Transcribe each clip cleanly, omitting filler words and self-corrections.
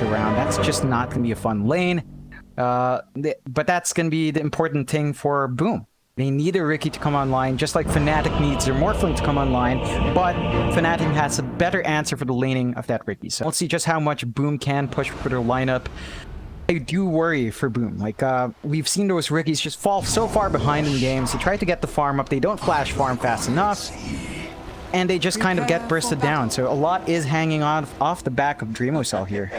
around. That's just not going to be a fun lane. But that's going to be the important thing for Boom. They need a Riki to come online, just like Fnatic needs their Morphling to come online, but Fnatic has a better answer for the laning of that Riki. So we'll see just how much Boom can push for their lineup. I do worry for Boom. Like, we've seen those Rikis just fall so far behind in games. They try to get the farm up, they don't flash farm fast enough, and they just kind of get bursted down. So a lot is hanging off the back of Dreamocell here.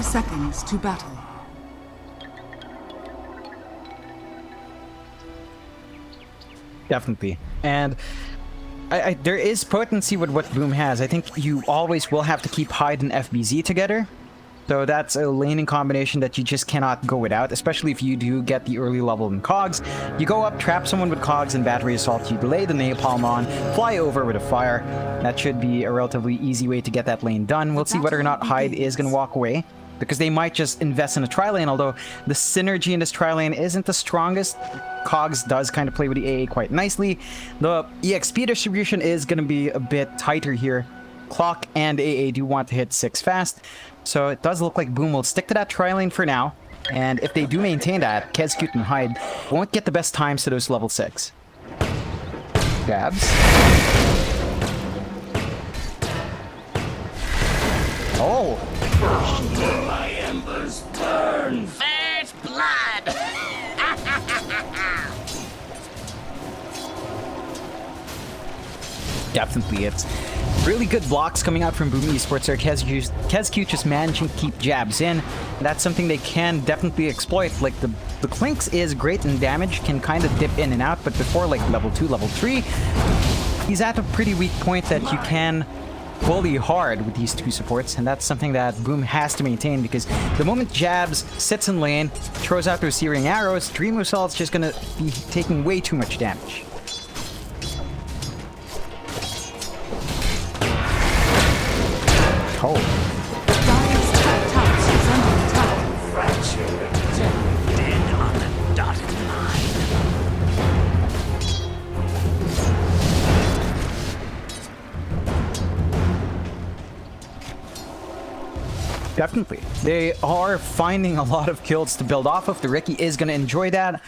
Seconds to battle. Definitely. And there is potency with what Boom has. I think you always will have to keep Hyde and FBZ together. So that's a laning combination that you just cannot go without, especially if you do get the early level in Cogs. You go up, trap someone with Cogs and Battery Assault, you delay the Napalm on, fly over with a Fire. That should be a relatively easy way to get that lane done. We'll see whether or not Hyde is going to walk away, because they might just invest in a tri-lane, although the synergy in this tri-lane isn't the strongest. Cogs does kind of play with the AA quite nicely. The EXP distribution is going to be a bit tighter here. Clock and AA do want to hit 6 fast, so it does look like Boom will stick to that tri-lane for now. And if they do maintain that, Kezcute and Hyde won't get the best times to those level 6. Jabs. Oh! First till my embers burn. First blood! Definitely, it's really good blocks coming out from Boom Esports there. Kezcute just managing to keep jabs in. That's something they can definitely exploit. Like, the Clinks is great in damage, can kind of dip in and out, but before, like, level 2, level 3, he's at a pretty weak point that you can bully hard with these two supports, and that's something that Boom has to maintain, because the moment Jabs sits in lane, throws out those searing arrows, Dreamocell is just gonna be taking way too much damage. Oh. Dead on the dotted line. Definitely. They are finding a lot of kills to build off of. The Riki is going to enjoy that.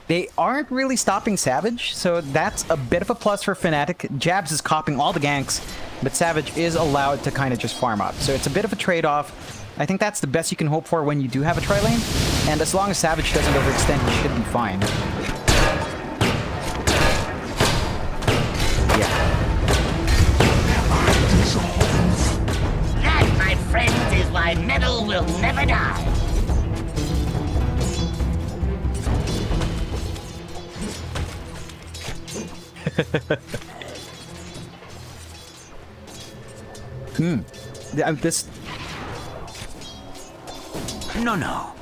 They aren't really stopping Savage, so that's a bit of a plus for Fnatic. Jabs is copying all the ganks, but Savage is allowed to kind of just farm up. So it's a bit of a trade-off. I think that's the best you can hope for when you do have a tri-lane. And as long as Savage doesn't overextend, he should be fine. That, my friends, is why metal will never die. This... No.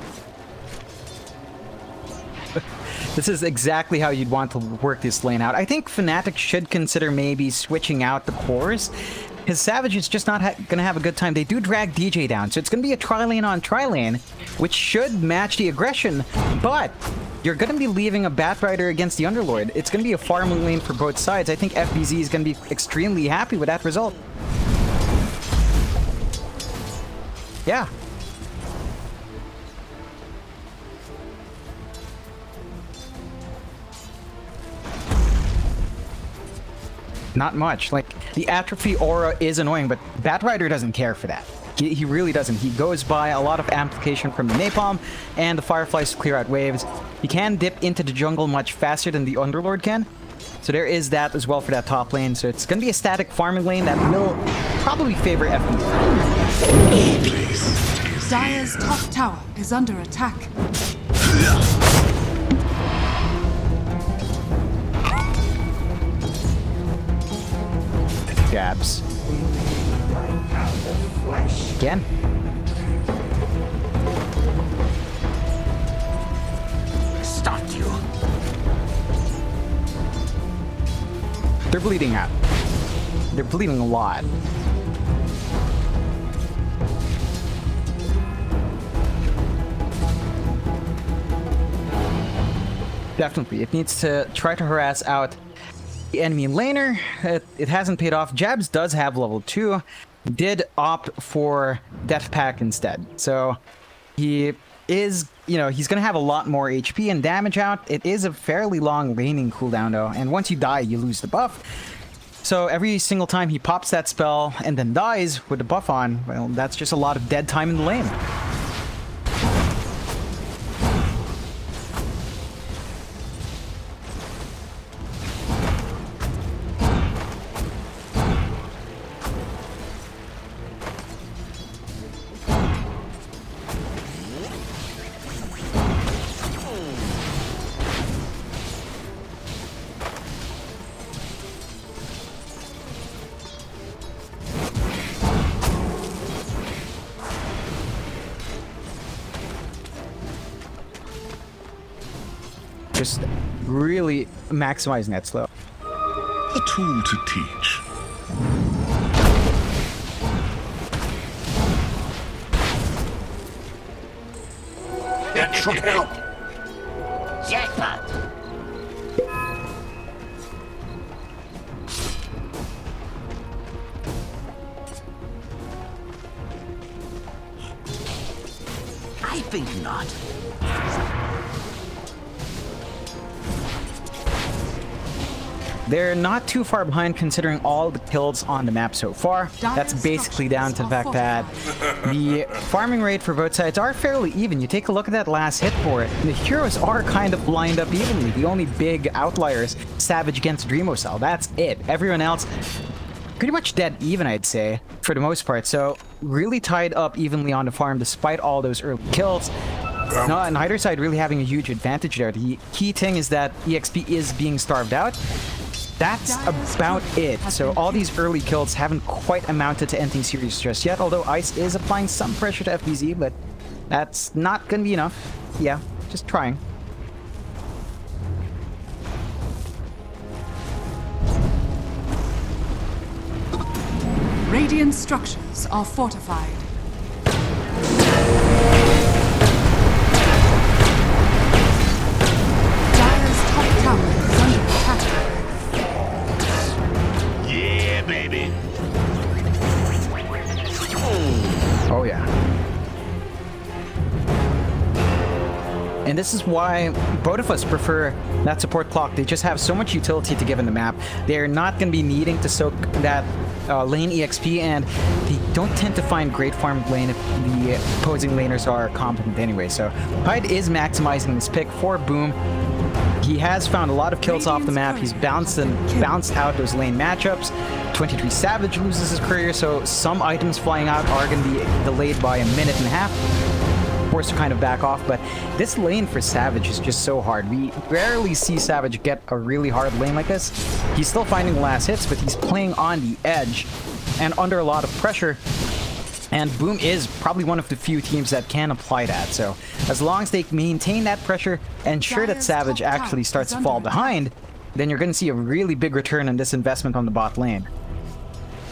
This is exactly how you'd want to work this lane out. I think Fnatic should consider maybe switching out the cores, because Savage is just not going to have a good time. They do drag DJ down, so it's going to be a tri-lane on tri-lane, which should match the aggression, but you're going to be leaving a Batrider against the Underlord. It's going to be a farming lane for both sides. I think FBZ is going to be extremely happy with that result. Yeah. Not much. Like, the atrophy aura is annoying, but Batrider doesn't care for that. He really doesn't. He goes by a lot of amplification from the Napalm and the Fireflies to clear out waves. He can dip into the jungle much faster than the Underlord can. So there is that as well for that top lane. So it's going to be a static farming lane that will probably favor FB. Dire's top tower is under attack. Jabs. Again. Stop you. They're bleeding out. They're bleeding a lot. Definitely, it needs to try to harass out the enemy laner. It hasn't paid off. Jabs does have level 2. Did opt for Death Pack instead. So he is, he's going to have a lot more HP and damage out. It is a fairly long laning cooldown though. And once you die, you lose the buff. So every single time he pops that spell and then dies with the buff on, well, that's just a lot of dead time in the lane. Just really maximizing that slow. A tool to teach. That should help. Jackpot. I think not. They're not too far behind considering all the kills on the map so far. That's basically down to the fact that the farming rate for both sides are fairly even. You take a look at that last hit for it. The heroes are kind of lined up evenly. The only big outliers, Savage against Dreamocell. That's it. Everyone else pretty much dead even, I'd say, for the most part. So really tied up evenly on the farm despite all those early kills. No, neither side really having a huge advantage there. The key thing is that EXP is being starved out. That's about it. So all these early kills haven't quite amounted to anything serious just yet, although Ice is applying some pressure to FBZ, but that's not gonna be enough. Yeah, just trying. Radiant structures are fortified. Dire's top tower is under attack. Yeah, baby. Oh yeah. And this is why both of us prefer that support clock. They just have so much utility to give in the map. They're not going to be needing to soak that lane EXP, and they don't tend to find great farm lane if the opposing laners are competent anyway. So Hyde is maximizing this pick for Boom. He has found a lot of kills off the map. He's bounced out those lane matchups. 23 Savage loses his career, so some items flying out are going to be delayed by a minute and a half. Forced to kind of back off, but this lane for Savage is just so hard. We rarely see Savage get a really hard lane like this. He's still finding the last hits, but he's playing on the edge and under a lot of pressure. And Boom is probably one of the few teams that can apply that. So as long as they maintain that pressure, ensure that Savage actually starts to fall behind, then you're going to see a really big return on this investment on the bot lane.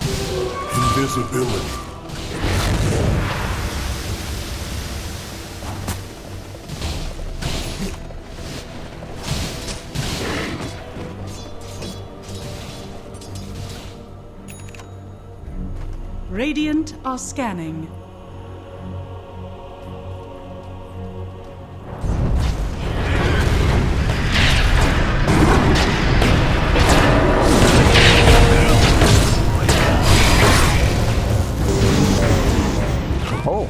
Invisibility. Radiant are scanning. Oh.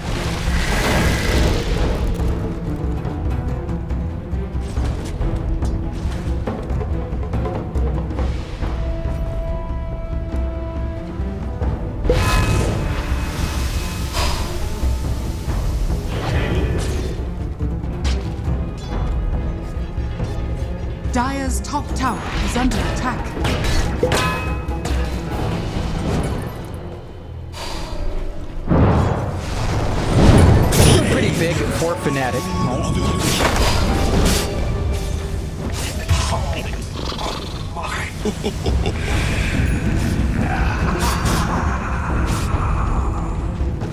Dire's top tower is under attack. Pretty big for Fnatic.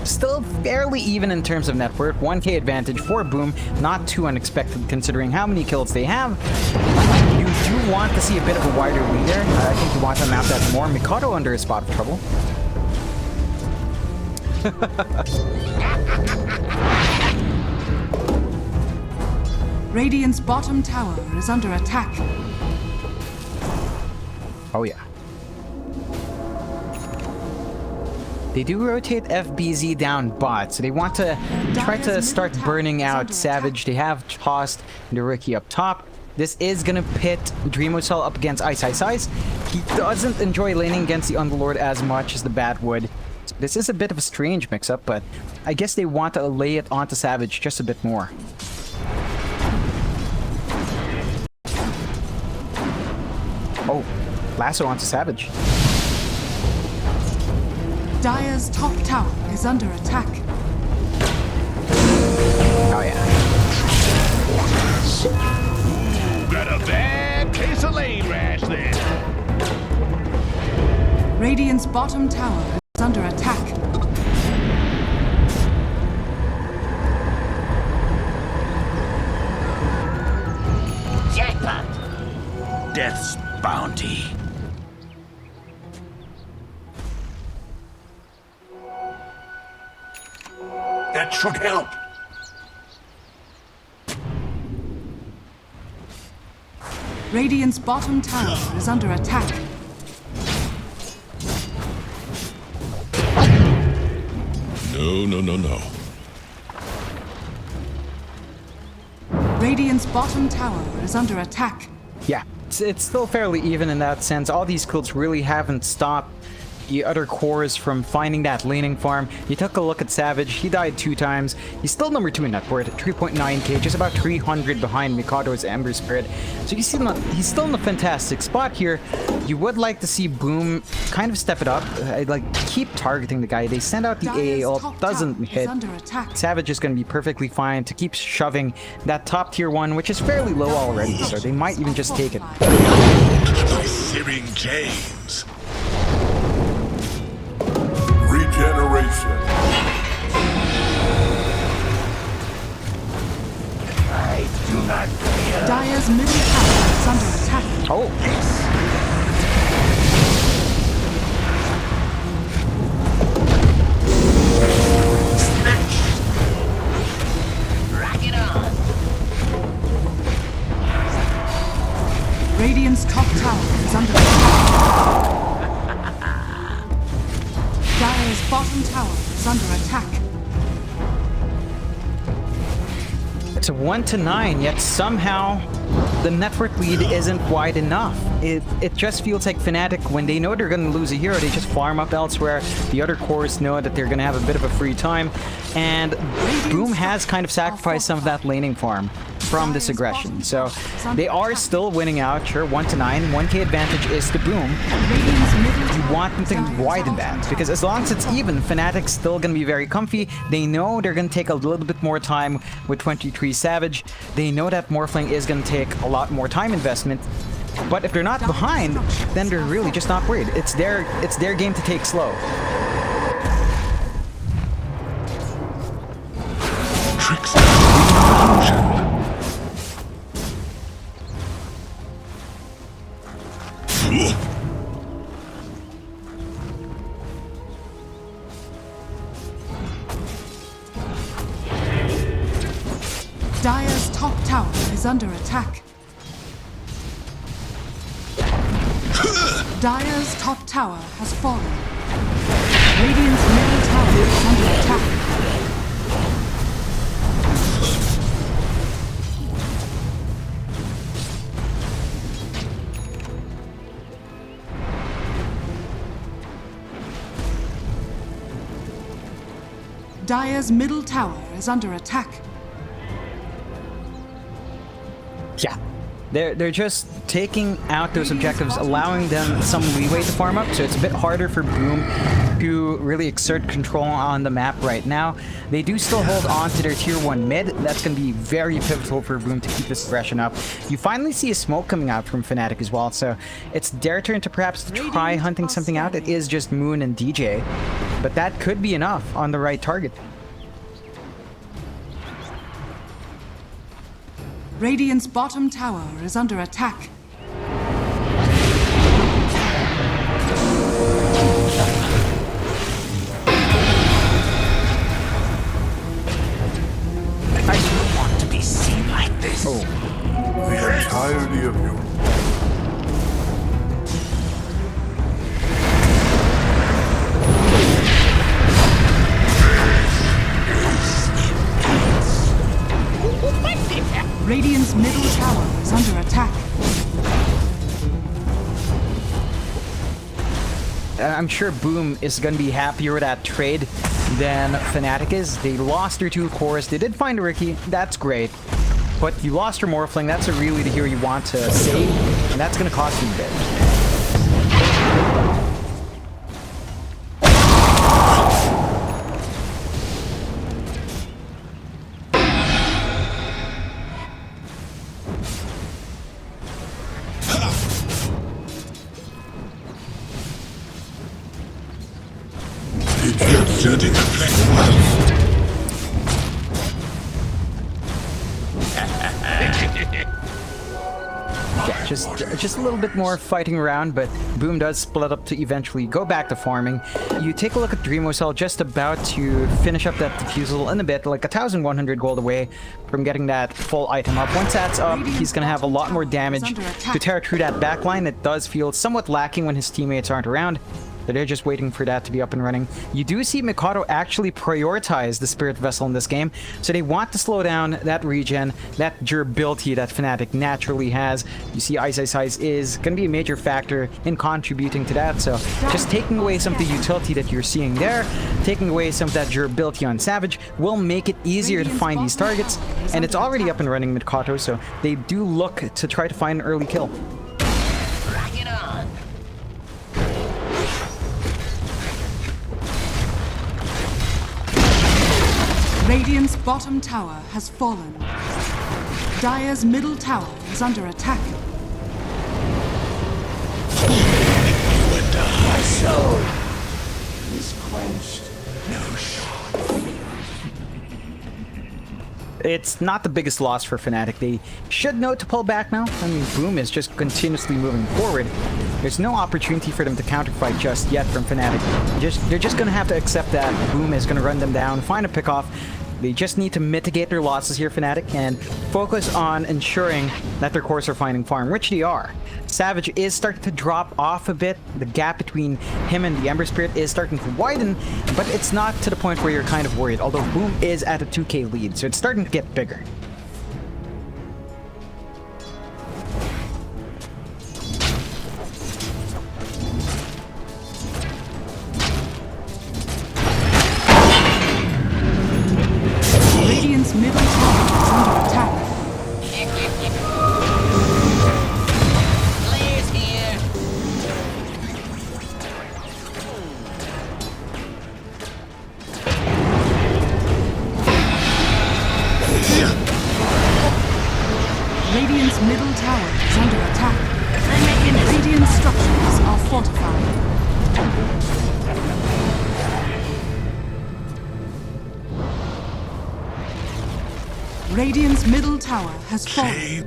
Still fairly even in terms of net worth. 1k advantage for Boom. Not too unexpected considering how many kills they have. You do want to see a bit of a wider lead there. I think you want to map that more. Mikado under a spot of trouble. Radiant's bottom tower is under attack. Oh yeah. They do rotate FBZ down bot, so they want to try to start burning out Savage. They have tossed the rookie up top. This is gonna pit Dreamosol up against Ice Ice Ice. He doesn't enjoy laning against the Underlord as much as the Bat would. So this is a bit of a strange mix-up, but I guess they want to lay it onto Savage just a bit more. Oh, lasso onto Savage. Dire's top tower is under attack. Oh yeah. Got a bad case of lane rash there. Radiant's bottom tower is under attack. Jackpot. Death's bounty. That should help. Radiant's bottom tower is under attack. No, no, no, no. Radiant's bottom tower is under attack. Yeah, it's still fairly even in that sense. All these kills really haven't stopped the other cores from finding that laning farm. You took a look at Savage, he died 2 times. He's still number 2 in net worth at 3.9k, just about 300 behind Mikado's Ember Spirit. So you see he's still in a fantastic spot here. You would like to see Boom kind of step it up. Like, keep targeting the guy. They send out the AA ult, doesn't hit. Savage is going to be perfectly fine to keep shoving that top tier 1, which is fairly low already, so they might even just take it. By Searing James. Regeneration. I do not fear. Dire's middle tower is under attack. Oh, Rock it on. Radiant's top tower is under attack. Dire's bottom tower is under attack. it's a 1-9, yet somehow the network lead isn't wide enough. It just feels like Fnatic, when they know they're going to lose a hero, they just farm up elsewhere. The other cores know that they're going to have a bit of a free time. And Boom has kind of sacrificed some of that laning farm from this aggression. So they are still winning out. Sure, 1-9. 1k advantage is to Boom. You want them to widen that, because as long as it's even, Fnatic's still going to be very comfy. They know they're going to take a little bit more time with 23 Savage. They know that Morphling is going to take a lot more time investment. But if they're not behind, then they're really just not worried. It's their game to take slow. Tricks of illusion. Dire's top tower is under attack. Dire's top tower has fallen. Radiant's middle tower is under attack. Dire's middle tower is under attack. Yeah. They're just taking out those objectives, allowing them some leeway to farm up, so it's a bit harder for Boom to really exert control on the map right now. They do still hold on to their tier 1 mid. That's going to be very pivotal for Boom to keep this aggression up. You finally see a smoke coming out from Fnatic as well, so it's their turn to perhaps try hunting something out. It is just Moon and DJ, but that could be enough on the right target. Radiant's bottom tower is under attack. I don't want to be seen like this. The entirety of you. Radiant's middle tower is under attack. I'm sure Boom is going to be happier with that trade than Fnatic is. They lost their 2 cores. They did find a Riki. That's great. But you lost your Morphling. That's a really the hero you want to save. And that's going to cost you a bit. Inserting the flex. Yeah, just a little bit more fighting around, but Boom does split up to eventually go back to farming. You take a look at Dreamocell, just about to finish up that defusal in a bit, like 1,100 gold away from getting that full item up. Once that's up, he's going to have a lot more damage to tear through that backline. It does feel somewhat lacking when his teammates aren't around. So they're just waiting for that to be up and running. You do see Mikado actually prioritize the Spirit Vessel in this game, so they want to slow down that regen, that durability that Fnatic naturally has. You see Ice is going to be a major factor in contributing to that, so just taking away some of the utility that you're seeing there, taking away some of that durability on Savage will make it easier to find these targets, and it's already up and running Mikado, so they do look to try to find an early kill. Rock it on. Radiant's bottom tower has fallen. Dire's middle tower is under attack. My soul is quenched. It's not the biggest loss for Fnatic. They should know to pull back now. I mean, Boom is just continuously moving forward. There's no opportunity for them to counterfight just yet from Fnatic. They're just going to have to accept that Boom is going to run them down, find a pickoff. They just need to mitigate their losses here, Fnatic, and focus on ensuring that their cores are finding farm, which they are. Savage is starting to drop off a bit. The gap between him and the Ember Spirit is starting to widen, but it's not to the point where you're kind of worried, although Boom is at a 2k lead, so it's starting to get bigger. Radiant's middle tower is under attack. Players here. Radiant's middle tower is under attack. Radiant structures are fortified. Radiant's middle tower has fallen.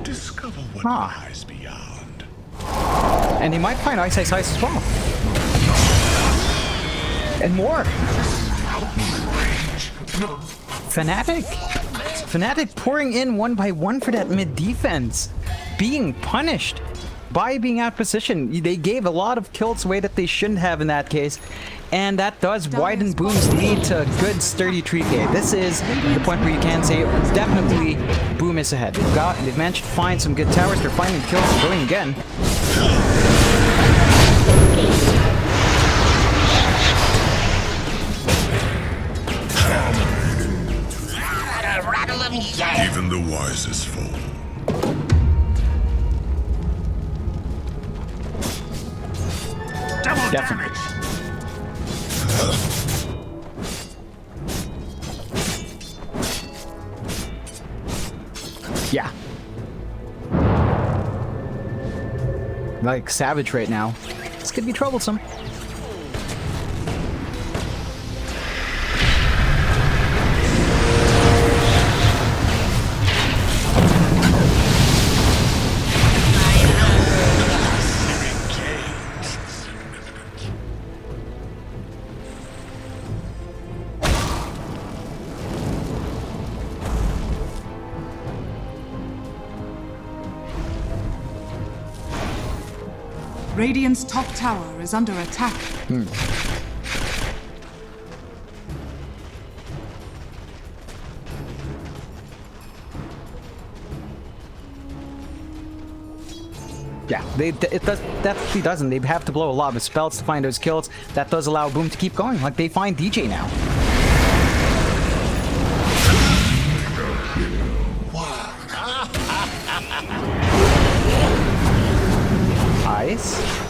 Discover what Ah. lies beyond. And they might find Ice as well. And more. Fnatic pouring in one by one for that mid defense. Being punished by being out position. They gave a lot of kills away that they shouldn't have in that case. And that does widen Boom's lead to a good sturdy 3k. This is the point where you can say definitely Boom is ahead. They've managed to find some good towers. They're finding kills and going again. the wisest fall. Double Definitely. damage. Yeah. Like Savage right now. This could be troublesome. Radiant's top tower is under attack. Yeah, it does definitely doesn't. They have to blow a lot of spells to find those kills. That does allow Boom to keep going. Like they find DJ now. Nice.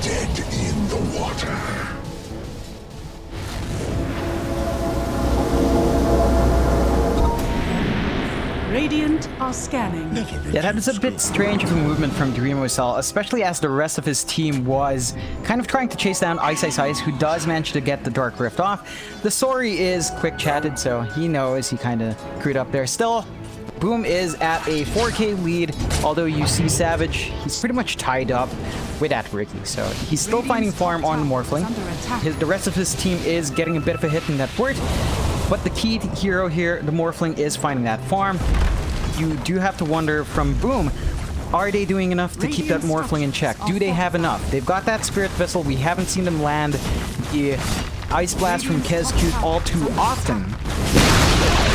Dead in the water. Radiant are scanning. Yeah, that is a bit strange of a movement from Dreamosel, especially as the rest of his team was kind of trying to chase down Ice, who does manage to get the Dark Rift off. The Sori is quick-chatted, so he knows he kind of screwed up there. Still, Boom is at a 4K lead, although you see Savage, he's pretty much tied up with that Ricky, so he's still finding farm on Morphling. The rest of his team is getting a bit of a hit in that word, but the key hero here, the Morphling, is finding that farm. You do have to wonder from Boom, are they doing enough to keep that Morphling in check? Do they have enough? They've got that Spirit Vessel. We haven't seen them land the Ice Blast from KezQ all too often.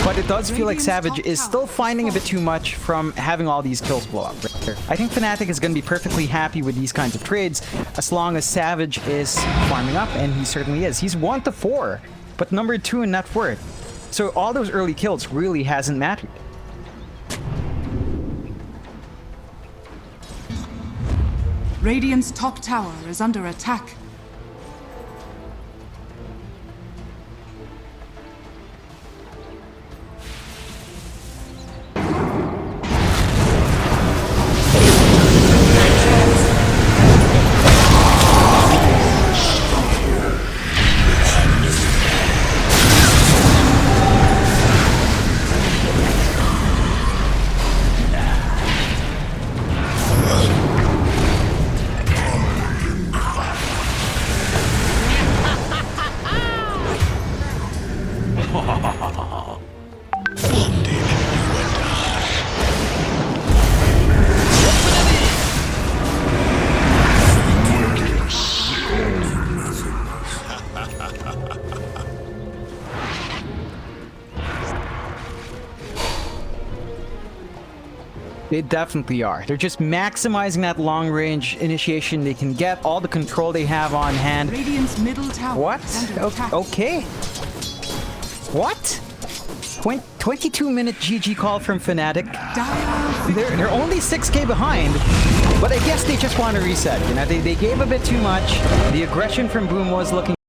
But it does feel like Savage is still finding a bit too much from having all these kills blow up. I think Fnatic is going to be perfectly happy with these kinds of trades as long as Savage is farming up, and he certainly is. He's 1 to 4, but number 2 in net worth. So all those early kills really hasn't mattered. Radiant's top tower is under attack. They definitely are. They're just maximizing that long-range initiation they can get, all the control they have on hand. Radiant's middle tower What? is under attack. Okay. What? 22-minute GG call from Fnatic. They're only 6k behind, but I guess they just want to reset. You know, they gave a bit too much. The aggression from Boom was looking